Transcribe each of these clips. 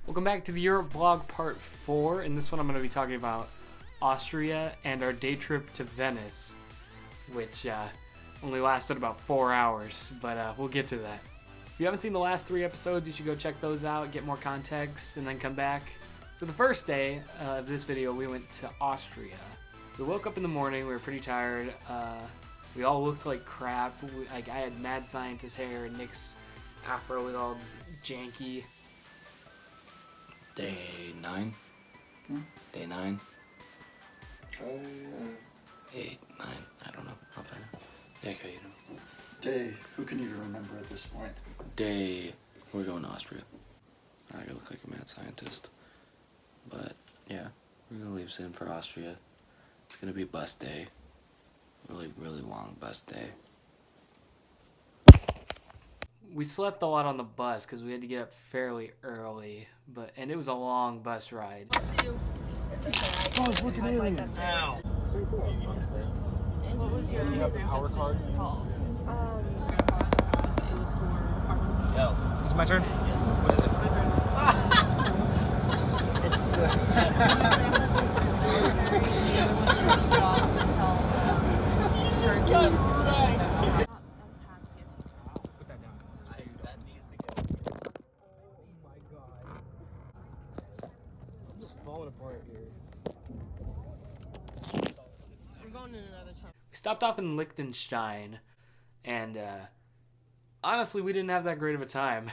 Welcome back to the Europe vlog part 4. In this one I'm going to be talking about Austria and our day trip to Venice, which only lasted about 4 hours, but we'll get to that. If you haven't seen the last 3 episodes, you should go check those out, get more context, and then come back. So the first day of this video, we went to Austria. We woke up in the morning, we were pretty tired. We all looked like crap. I had mad scientist hair, and Nick's afro was all janky. Day 9? Day 9? 8, 9, I don't know. I'll find out. Yeah, okay, you know. Day, who can even remember at this point? Day, we're going to Austria. I look like a mad scientist. But, yeah, we're gonna leave soon for Austria. It's gonna be bus day. Really, really long bus day. We slept a lot on the bus because we had to get up fairly early, and it was a long bus ride. Oh, it's looking alien. Ow. What was your power card called? Yo. Is it my turn? Yes. What is it? We stopped off in Liechtenstein, and honestly, we didn't have that great of a time.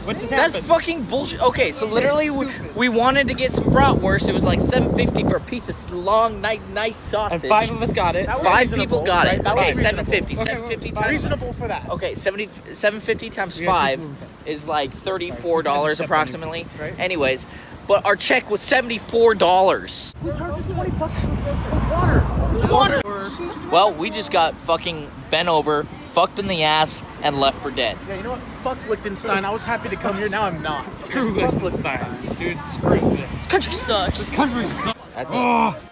What just That's happened? fucking bullshit. Okay, so literally we wanted to get some bratwurst. It was like $7.50 for a piece of long, nice sausage. And 5 of us got it. 5 people got it. That Okay, was $7.50. reasonable. $7.50 times. Reasonable for that. Okay, $7.50 times 5 is like $34 approximately. Right. Anyways, but our check was $74. Who charges $20 for water? Well, we just got fucking bent over, fucked in the ass, and left for dead. Yeah, you know what? Fuck Liechtenstein. I was happy to come here. Now I'm not. Screw Fuck Liechtenstein. Dude, screw this. This country sucks. This country sucks. That's Oh. it.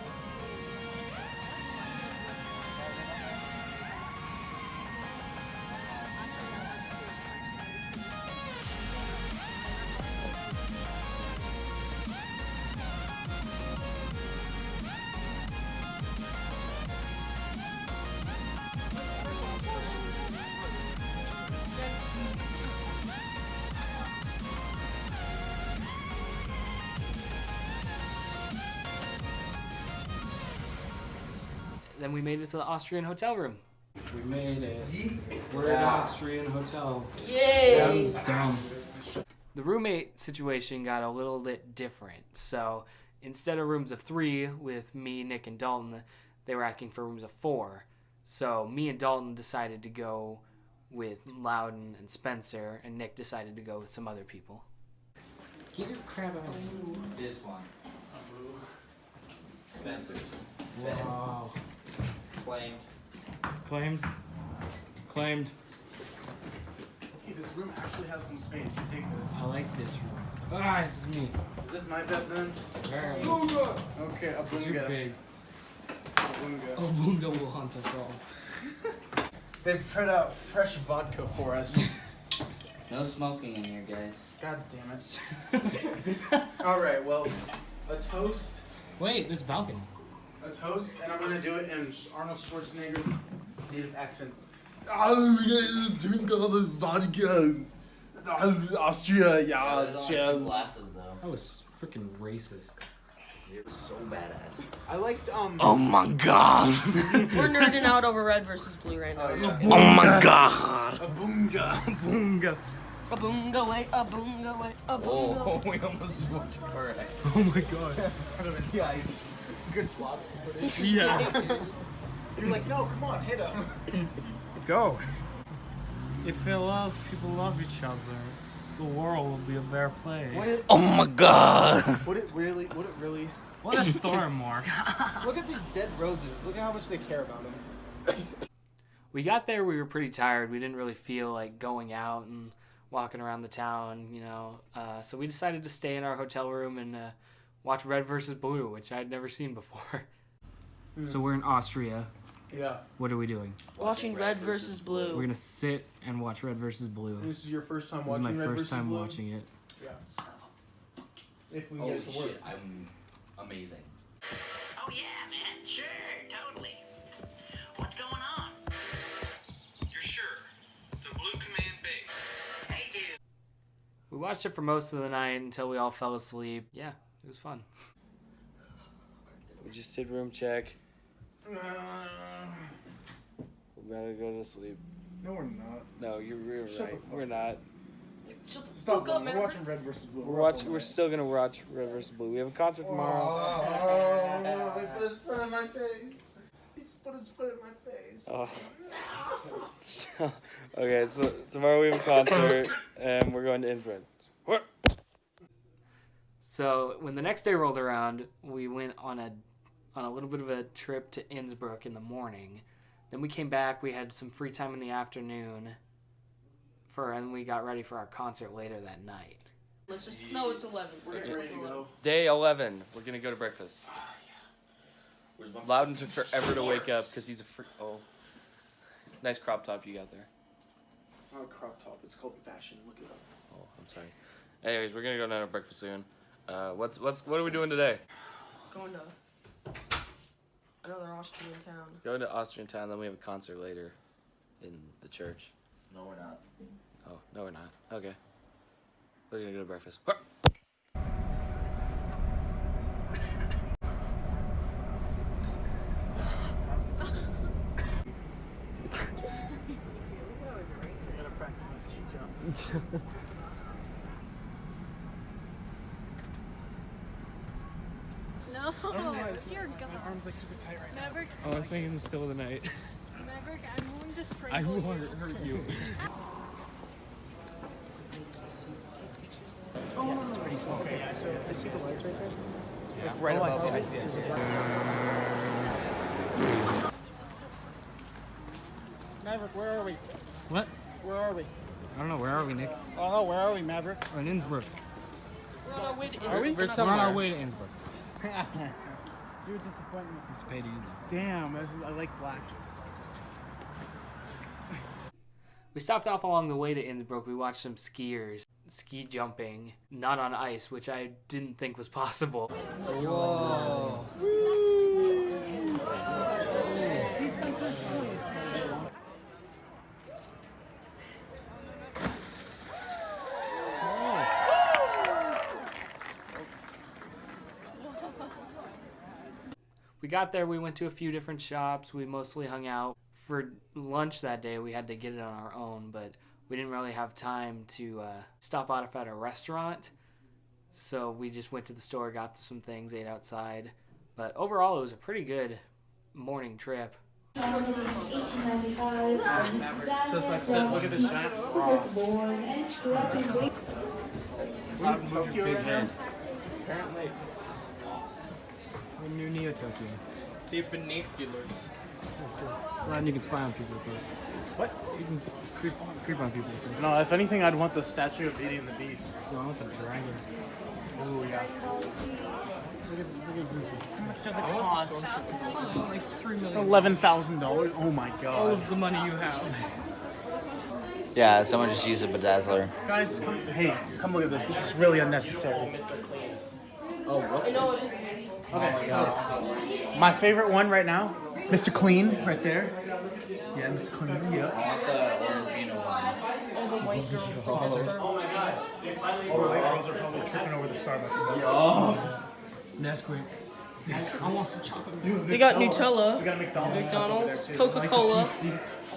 Then we made it to the Austrian hotel room. We made it. We're in Austrian hotel. Yay! That was dumb. The roommate situation got a little bit different. So instead of rooms of 3 with me, Nick, and Dalton, they were asking for rooms of 4. So me and Dalton decided to go with Loudon and Spencer, and Nick decided to go with some other people. Get your crap out of here. This one. Spencer's. Wow. Claimed. Claimed. Claimed. Hey, this room actually has some space. You dig this? I like this room. Ah, this is me. Is this my bed then? Very. Okay, Because you're Abunga. big. Abunga. Oh, Bunga will hunt us all. They put out fresh vodka for us. No smoking in here, guys. God damn it. Alright, well, a toast. Wait, there's a balcony. A toast, and I'm gonna do it in Arnold Schwarzenegger's native accent. Oh, we're gonna drink all the vodka. Austria, yeah, cheers. Glasses, though. That was freaking racist. It was so badass. I liked, Oh my god. We're nerding out over red versus blue right now. Oh, yeah. Oh my god. Abunga. Bunga. A boonga way, a boonga way, a boonga. Oh, we almost went correct. Oh my god. Yikes. Good plot. Yeah. You're like, no, come on, hit him. Go. If people love each other, the world will be a better place. Oh my god. Would it really? What a storm, Mark. Look at these dead roses. Look at how much they care about him. We got there, we were pretty tired. We didn't really feel like going out and walking around the town, you know. So we decided to stay in our hotel room and watch Red versus Blue, which I'd never seen before. So we're in Austria. Yeah. What are we doing? Watching red versus blue. We're gonna sit and watch Red versus Blue. This is your first time This is watching my Red first versus time Blue? watching it. Yeah. if we Holy get it to work. shit, I'm amazing. Oh yeah, man. Sure, totally. What's going on? You're sure? The Blue Command base. Hey, dude. We watched it for most of the night until we all fell asleep. Yeah, it was fun. We just did room check. We gotta go to sleep. No, we're not. No, you're right. Shut the fuck We're not. Shut the Stop. fuck up, We're Maverick. watching Red versus Blue. We're still gonna watch Red vs. Blue. We have a concert tomorrow. He put his foot in my face. He just put his foot in my face. Oh. Okay, so tomorrow we have a concert and we're going to Innsbruck. So when the next day rolled around, we went on a little bit of a trip to Innsbruck in the morning. Then we came back. We had some free time in the afternoon, and we got ready for our concert later that night. Let's just. No, it's 11. We're getting ready to go. Day 11. We're gonna go to breakfast. Loudon took forever to wake up because he's a freak. Oh, nice crop top you got there. It's not a crop top. It's called fashion. Look it up. Oh, I'm sorry. Anyways, we're gonna go down to breakfast soon. What are we doing today? Going to another Austrian town. Going to Austrian town, then we have a concert later in the church. No, we're not. Oh, no, we're not. Okay. We're gonna go to breakfast. I gotta practice my ski jump. No, dear God. My arm's like super tight right now. Maverick, I was singing the still of the night. Maverick, I'm willing to I strangle will you. hurt you. Okay, yeah, so I see the lights right there. Yeah. Like right above. I see. Maverick, where are we? What? Where are we? I don't know. Where are we, Nick? Oh no, where are we, Maverick? We're in Innsbruck. We're on our way to Are we? Innsbruck. We're on our way to Innsbruck. You're a disappointment. You have to pay to use them. Damn, I like black. We stopped off along the way to Innsbruck. We watched some skiers ski jumping, not on ice, which I didn't think was possible. Whoa. We got there, we went to a few different shops, we mostly hung out. For lunch that day, we had to get it on our own, but we didn't really have time to stop off at a restaurant. So we just went to the store, got some things, ate outside. But overall, it was a pretty good morning trip. 1895. So it's like, look at this giant frog. We're in Tokyo right now. Apparently. We're near Neo-Tokyo. The binoculars. And you can spy on people with those. What? You can creep on people with those. No, if anything, I'd want the statue of Beauty and the Beast. No, I want the dragon. Ooh, yeah. Look at Goofy. How much does it cost? Like $3 million. $11,000. Oh my All god. of the money you have. Yeah, someone just used a bedazzler. Guys, hey, come look at this. This is really unnecessary. I know it is. Okay, so my favorite one right now, Mr. Clean, right there. Yeah, Mr. Clean. Yeah. All the white girls at Starbucks. All the white girls are probably tripping over the Starbucks. Nesquik. I want some chocolate. They got Nutella, We got a McDonald's. McDonald's, Coca-Cola. Oh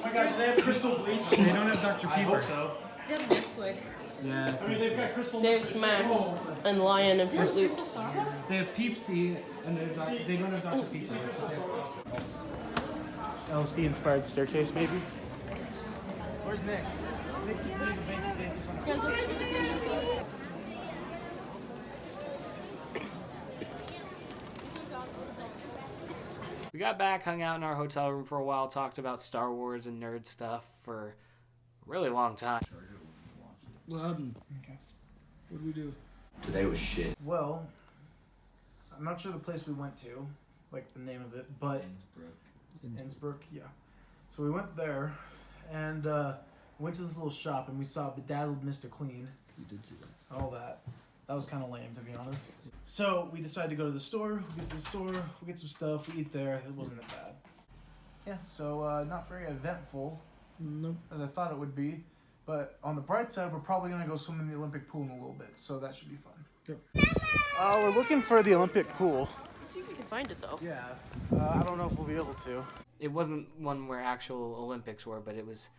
my god, do they have Crystal Bleach? They don't have Dr. I hope Pepper. so. They have Nesquik. Yes. I mean, they've got Crystal They have Smacks and Lion and Fruit Loops. They have Peepsy, and they don't have Dr. Pepper. LSD inspired staircase, maybe? Where's Nick? We got back, hung out in our hotel room for a while, talked about Star Wars and nerd stuff for a really long time. Okay. What did we do? Today was shit. Well, I'm not sure the place we went to, like the name of it, but Innsbruck, yeah. So we went there and went to this little shop and we saw Bedazzled Mr. Clean. You did see that. All that. That was kind of lame, to be honest. So we decided to go to the store. We get to the store, we get some stuff, we eat there. It wasn't that bad. Yeah, so not very eventful as I thought it would be. But on the bright side, we're probably going to go swim in the Olympic pool in a little bit. So that should be fun. Yep. We're looking for the Olympic pool. Let's see if we can find it though. Yeah. I don't know if we'll be able to. It wasn't one where actual Olympics were, but it was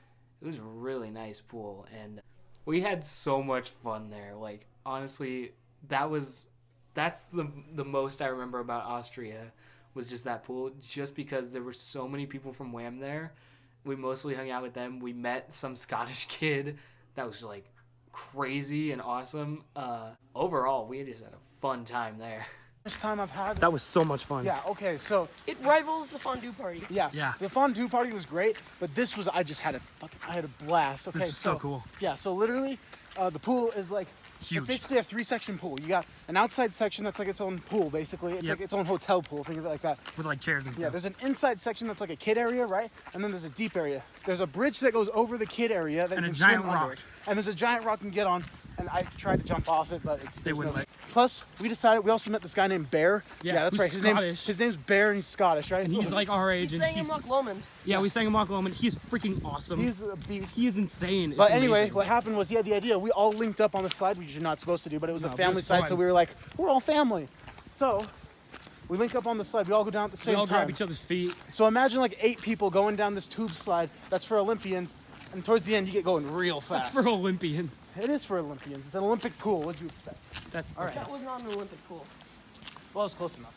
a really nice pool, and we had so much fun there. Like, honestly, that's the most I remember about Austria was just that pool, just because there were so many people from Wham there. We mostly hung out with them. We met some Scottish kid that was like crazy and awesome. Overall, we just had a fun time there. First time I've had. That was so much fun. Yeah, okay, so. It rivals the fondue party. Yeah. The fondue party was great, but this was, I had a blast. Okay, This is so cool. Yeah, so literally, the pool is like, Huge. It's basically a 3-section pool. You got an outside section that's like its own pool, basically. It's like its own hotel pool, think of it like that. With like chairs and stuff. Yeah, there's an inside section that's like a kid area, right? And then there's a deep area. There's a bridge that goes over the kid area that And you a can giant swim under. rock. And there's a giant rock you can get on. And I tried to jump off it, but They wouldn't let. Plus, we decided, we also met this guy named Bear. Yeah, that's who's right. Scottish. His name's Bear and he's Scottish, right? And he's like our age. He's and saying in Loch Lomond. Yeah, we sang in Loch Lomond. He's freaking awesome. He's a beast. He is insane. But It's anyway, amazing. what happened was he had the idea. We all linked up on the slide, which you're not supposed to do, but it was a No, but family it's slide, fun. so we were like, we're all family. So we link up on the slide. We all go down at the we same all time. grab each other's feet. So imagine like 8 people going down this tube slide that's for Olympians, and towards the end you get going real fast. That's for Olympians. It is for Olympians. It's an Olympic pool. What'd you expect? That's All right. That was not an Olympic pool. Well, it's close enough.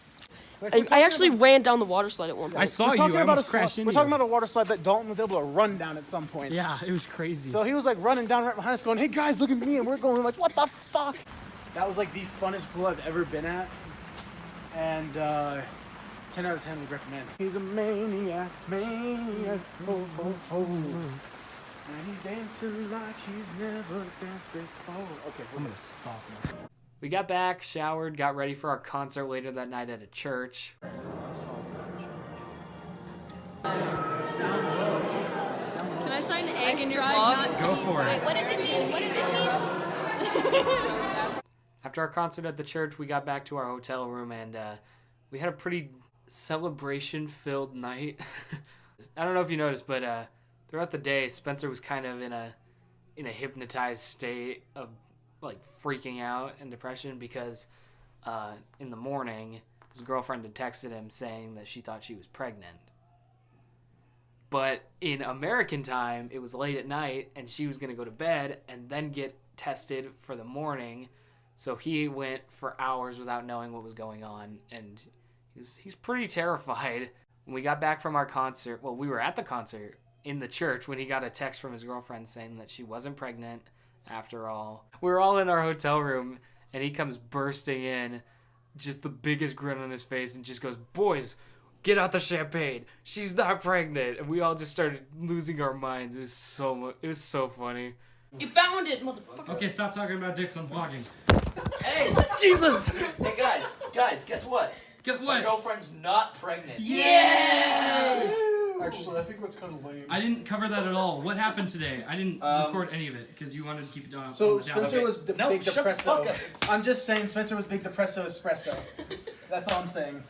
I actually ran down the water slide at one I point. saw We're you. talking I about almost a crashed slide. into We're talking you. about a water slide that Dalton was able to run down at some points. Yeah, it was crazy. So he was like running down right behind us going, hey guys, look at me. And we're going like, what the fuck? That was like the funnest pool I've ever been at. And 10 out of 10 would recommend. He's a maniac. Oh, oh, oh. And he's dancing like he's never danced before. Okay, I'm gonna stop now. We got back, showered, got ready for our concert later that night at a church. Can I sign an egg in your vlog? Go for it. What does it mean? What does it mean? After our concert at the church, we got back to our hotel room and we had a pretty celebration-filled night. I don't know if you noticed, but throughout the day, Spencer was kind of in a hypnotized state of like freaking out and depression because in the morning his girlfriend had texted him saying that she thought she was pregnant. But in American time, it was late at night and she was going to go to bed and then get tested for the morning. So he went for hours without knowing what was going on, and he's pretty terrified. When we got back from our concert, well, we were at the concert in the church when he got a text from his girlfriend saying that she wasn't pregnant after all. We were all in our hotel room, and he comes bursting in, just the biggest grin on his face, and just goes, "Boys, get out the champagne. She's not pregnant." And we all just started losing our minds. It was so funny. You found it, motherfucker. Okay, stop talking about dicks. I'm vlogging. Hey, Jesus! hey guys, guess what? Get My what? girlfriend's not pregnant. Yeah! Actually, I think that's kind of lame. I didn't cover that at all. What happened today? I didn't record any of it because you wanted to keep it down. So on the down. Spencer Okay. was the No, big shut the depresso. fuck up. I'm just saying Spencer was big depresso espresso. That's all I'm saying.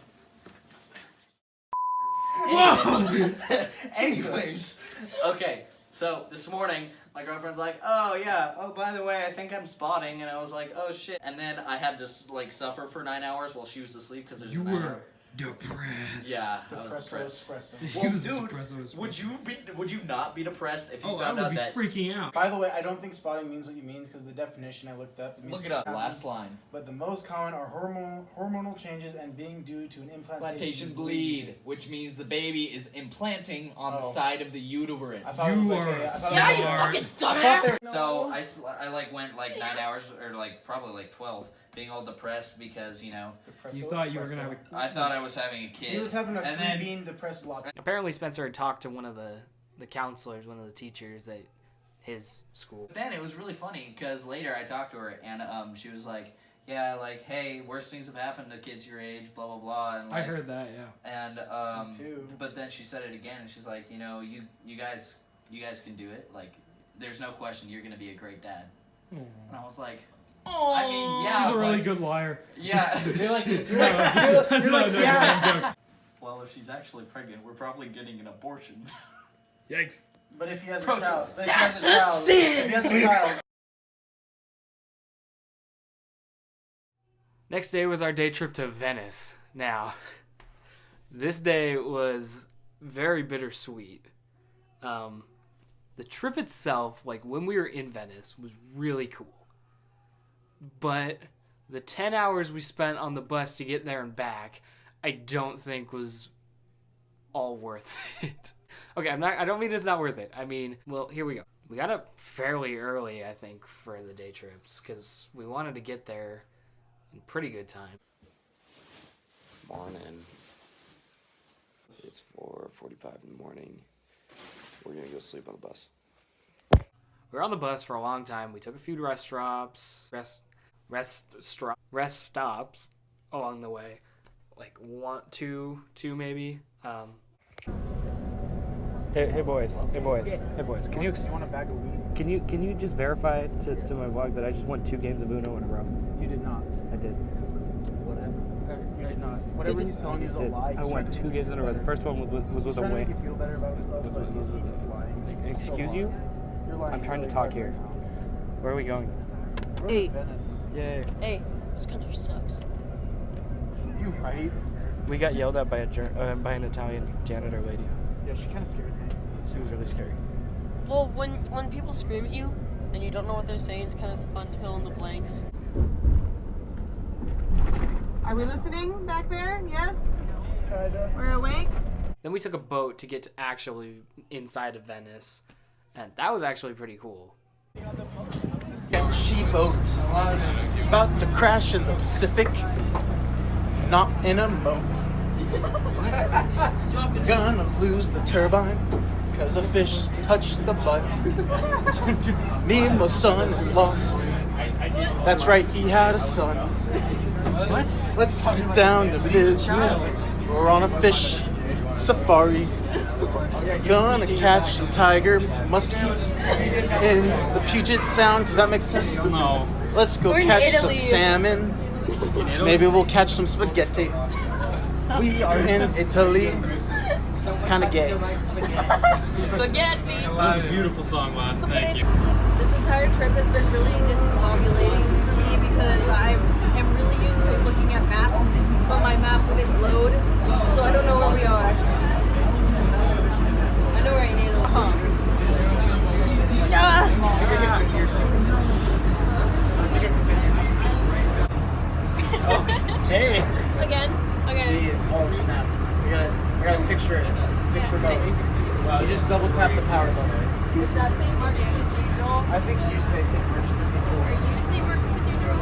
Anyways, okay. So this morning, my girlfriend's like, "Oh yeah, oh by the way, I think I'm spotting," and I was like, "Oh shit!" And then I had to like suffer for 9 hours while she was asleep because there's You 9 were hours. depressed. Yeah, I was Depresso depressed. espresso. Well, was dude, depressed. would you not be depressed if you Oh, I found would out be that? freaking out. By the way, I don't think spotting means what you means because the definition I looked up. Means Look it up. happens, Last line. But the most common are hormonal changes and being due to an Implantation bleed, which means the baby is implanting on the Oh. side of the uterus. I thought it was You like are a, I thought Yeah, it was you smart. fucking I thought dumbass! there- So I like went like 9 hours or like probably like 12 being all depressed because you know Depresso You thought you were espresso. gonna have a... I thought I was having a kid. He was having a and free then bean depressed latte. Apparently Spencer had talked to one of the counselors, one of the teachers at his school. But then it was really funny because later I talked to her and she was like, yeah, like, hey, worse things have happened to kids your age, blah blah blah. And like, I heard that, yeah. And Me too. but then she said it again and she's like, you know, you guys can do it. Like, there's no question you're gonna be a great dad. And I was like, Oh. I mean, yeah. She's a really but- good liar. Yeah. You're like, yeah. Well, if she's actually pregnant, we're probably getting an abortion. Yikes. But if he has a Bro, child, that's a sin. If he has a child. Next day was our day trip to Venice. Now, this day was very bittersweet. The trip itself, like when we were in Venice, was really cool. But the 10 hours we spent on the bus to get there and back, I don't think was all worth it. Okay, I don't mean it's not worth it. I mean, well, here we go. We got up fairly early, I think, for the day trips because we wanted to get there in pretty good time. Morning. It's 4:45 in the morning. We're gonna go sleep on the bus. We were on the bus for a long time. We took a few rest stops along the way, like two maybe. Hey boys. Can you want a bag of weed? can you just verify to my vlog that I just won 2 games of Uno in a row? You did not. I did. You did not. Whatever he's telling you is a lie. I won 2 games in a row. The first one was with a trying to win. make you feel better about yourself, but he's lying. Excuse you? You're lying. I'm trying to really talk hard here. right now. Where are we going? We're Hey. in Venice. Yay. Hey, this country sucks. You right? We got yelled at by by an Italian janitor lady. Yeah, she kind of scared me. She was really scary. Well, when people scream at you and you don't know what they're saying, it's kind of fun to fill in the blanks. Are we listening back there? Yes? Kinda. We're awake? Then we took a boat to get to actually inside of Venice, and that was actually pretty cool. She boat about to crash in the Pacific, not in a boat. Gonna lose the turbine cause a fish touched the butt. Nemo's son is lost. That's right, he had a son. What? Let's get down to business. We're on a fish safari. Gonna catch some tiger, muskie in the Puget Sound. Does that make sense? No. Let's go catch some salmon. Maybe we'll catch some spaghetti. We are in Italy. It's kind of gay. Spaghetti! That was a beautiful song, man. Thank you. This entire trip has been really discombobulating to me because I am really used to looking at maps, but my map wouldn't load, so I don't know where we are. I know we're in Italy. Hey. Again. Oh snap! I gotta picture mode. You just double tap the power button. Is that St. Mark's Cathedral? I think you say St. Mark's Cathedral. Are you St. Mark's Cathedral?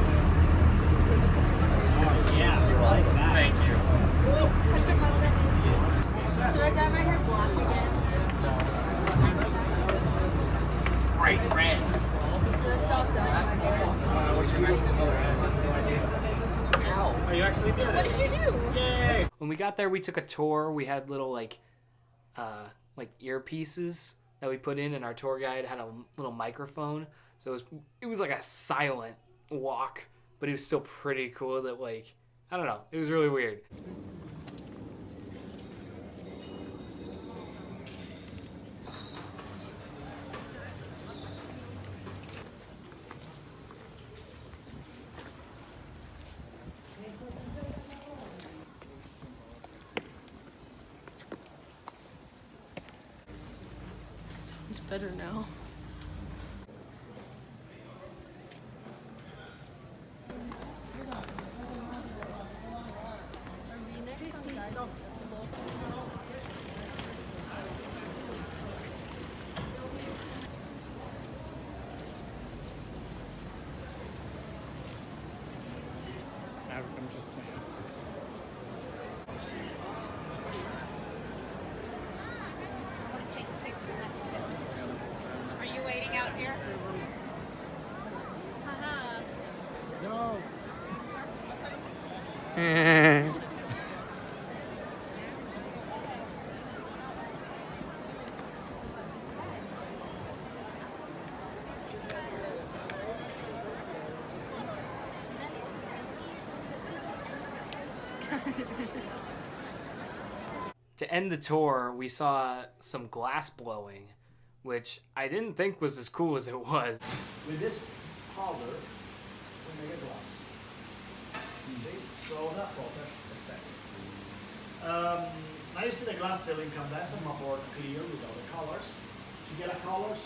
Thank you. Should I dye my hair black again? Bright red. Should I stop dyeing my hair? What's your natural color? Oh, you actually did it. What did you do? Yay! When we got there, we took a tour. We had little like earpieces that we put in, and our tour guide had a little microphone. So it was like a silent walk, but it was still pretty cool. That like I don't know, it was really weird. Sounds better now. I'm just saying. Are you waiting out here? To end the tour, we saw some glass blowing, which I didn't think was as cool as it was. With this powder, we make a glass. See? So that water, a second. Now you see the glass still incandescent, but more clear without the colors. To get the colors,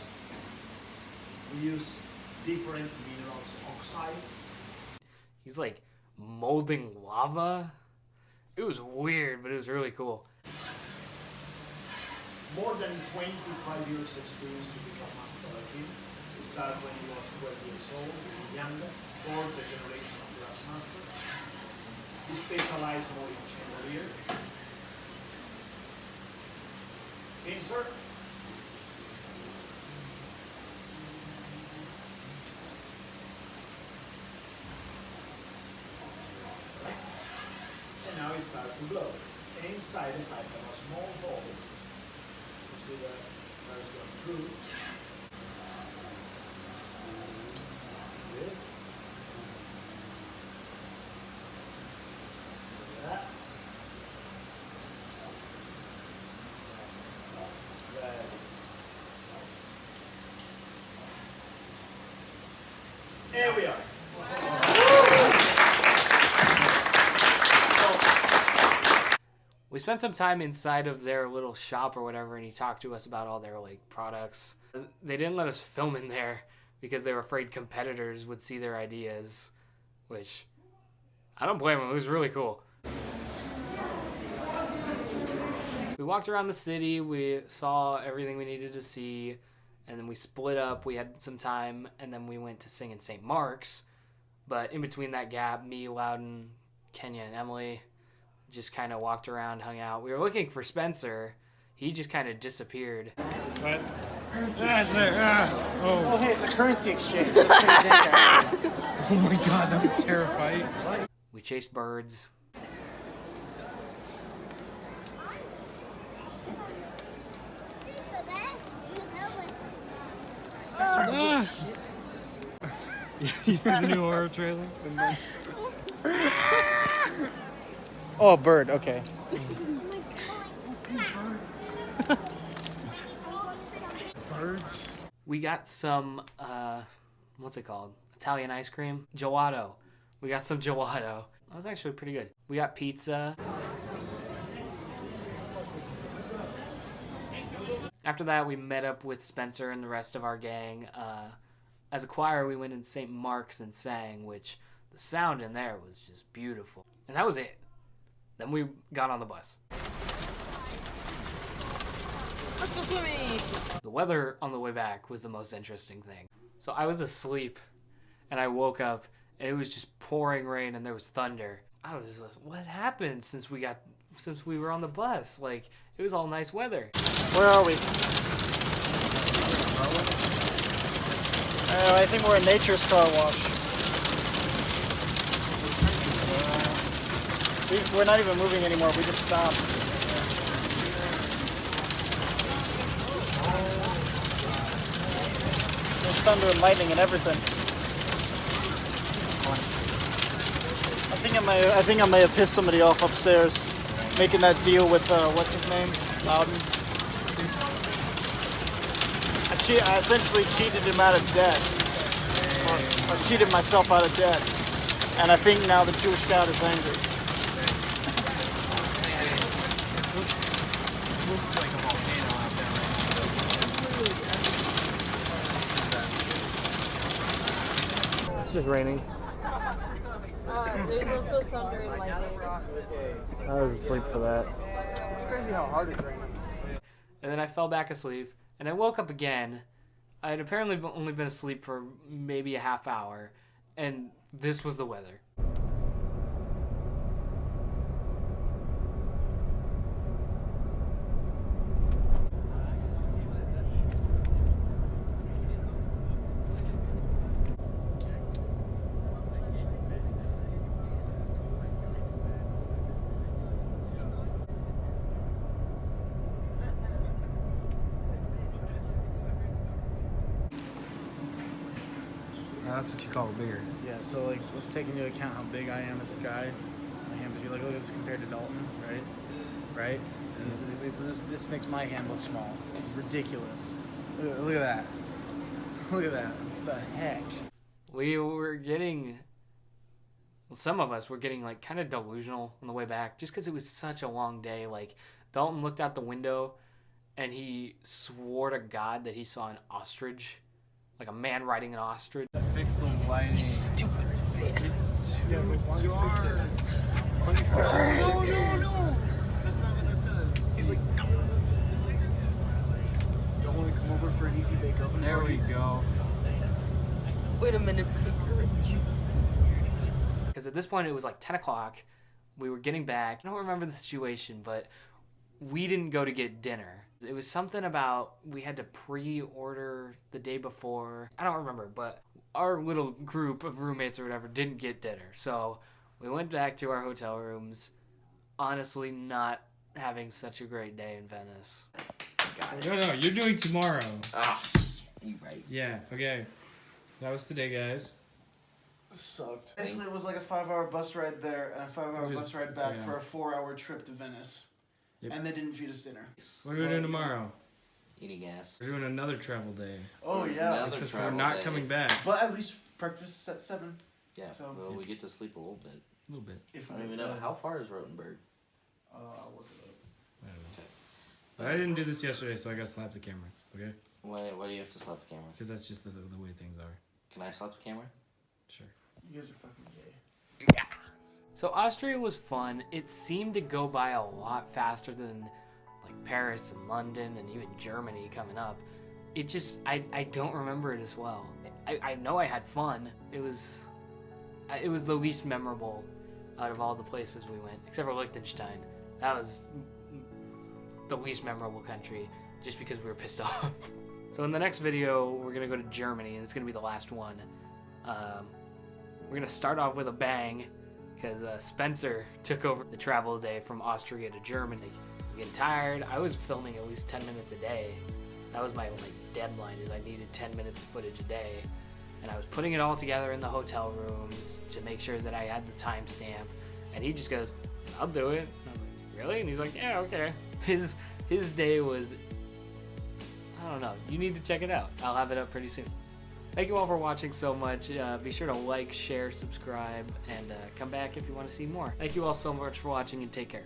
we use different minerals, oxide. He's like molding lava. It was weird, but it was really cool. More than 25 years experience to become master alchemist. He started when he was 12 years old, younger, fourth generation of glass masters. He specialized more in chandelier. Insert. And now he started to blow. And inside the pipe there was a small hole. You see that air is going through. Good. Look at that. Good. There we are. We spent some time inside of their little shop or whatever, and he talked to us about all their like products. They didn't let us film in there because they were afraid competitors would see their ideas, which I don't blame them. It was really cool. We walked around the city. We saw everything we needed to see, and then we split up. We had some time, and then we went to sing in St. Mark's. But in between that gap, me, Loudon, Kenya, and Emily just kind of walked around, hung out. We were looking for Spencer. He just kind of disappeared. What? Oh, hey, it's a currency exchange. Let's take that. Oh my god, that was terrifying. We chased birds. You see the new horror trailer? Oh, bird. Okay. Birds. We got some, what's it called? Italian ice cream? Gelato. We got some gelato. That was actually pretty good. We got pizza. After that, we met up with Spencer and the rest of our gang. As a choir, we went in St. Mark's and sang, which the sound in there was just beautiful. And that was it. Then we got on the bus. Let's go swimming! The weather on the way back was the most interesting thing. So I was asleep, and I woke up, and it was just pouring rain, and there was thunder. I was just like, what happened since we were on the bus? Like, it was all nice weather. Where are we? I think we're in Nature's Car Wash. We're not even moving anymore. We just stopped. There's thunder and lightning and everything. I think I may have pissed somebody off upstairs, making that deal with what's his name, Loudon. I essentially cheated him out of debt, or cheated myself out of debt, and I think now the Jewish God is angry. Looks like a volcano out there. It's just raining. There's also thunder and lightning. I was asleep for that. It's crazy how hard it's raining. And then I fell back asleep, and I woke up again. I had apparently only been asleep for maybe a half hour, and this was the weather. That's what you call bigger. Yeah, so like let's take into account how big I am as a guy. I am hands. If you look at this compared to Dalton, right? Right? This makes my hand look small. It's ridiculous. Look at that. Look at that. What the heck? We were getting, well, some of us were getting like kind of delusional on the way back just because it was such a long day. Like Dalton looked out the window and he swore to God that he saw an ostrich, like a man riding an ostrich. Fix the lighting. Stupid. It's too hard. No. That's not what it does. He's like, no. Don't want to come over for an easy bake oven. There we go. Wait a minute. Because at this point it was like 10 o'clock. We were getting back. I don't remember the situation, but we didn't go to get dinner. It was something about we had to pre-order the day before. I don't remember, but our little group of roommates or whatever didn't get dinner. So we went back to our hotel rooms. Honestly, not having such a great day in Venice. No, you're doing tomorrow. Ah, you right. Yeah, okay. That was today, guys. Sucked. Basically, it was like a 5-hour bus ride there and a 5-hour bus ride back for a 4-hour trip to Venice. Yep. And they didn't feed us dinner. What are we doing tomorrow? Eating ass. We're doing another travel day. Oh, yeah. Except we're not coming back. But at least breakfast is at 7. Yeah, so, well, we get to sleep a little bit. A little bit. If I don't even know. How far is Rotenberg? I'll look it up. I don't know. Okay. But I didn't do this yesterday, so I gotta slap the camera, okay? Why do you have to slap the camera? Because that's just the way things are. Can I slap the camera? Sure. You guys are fucking gay. So Austria was fun. It seemed to go by a lot faster than like Paris and London and even Germany coming up. It just, I don't remember it as well. I know I had fun. It was the least memorable out of all the places we went, except for Liechtenstein. That was the least memorable country just because we were pissed off. So in the next video, we're gonna go to Germany, and it's gonna be the last one. We're gonna start off with a bang, because Spencer took over the travel day from Austria to Germany. I was getting tired. I was filming at least 10 minutes a day. That was my deadline, is I needed 10 minutes of footage a day. And I was putting it all together in the hotel rooms to make sure that I had the timestamp. And he just goes, I'll do it. And I was like, really? And he's like, yeah, okay. His day was, I don't know. You need to check it out. I'll have it up pretty soon. Thank you all for watching so much. Be sure to like, share, subscribe, and come back if you want to see more. Thank you all so much for watching, and take care.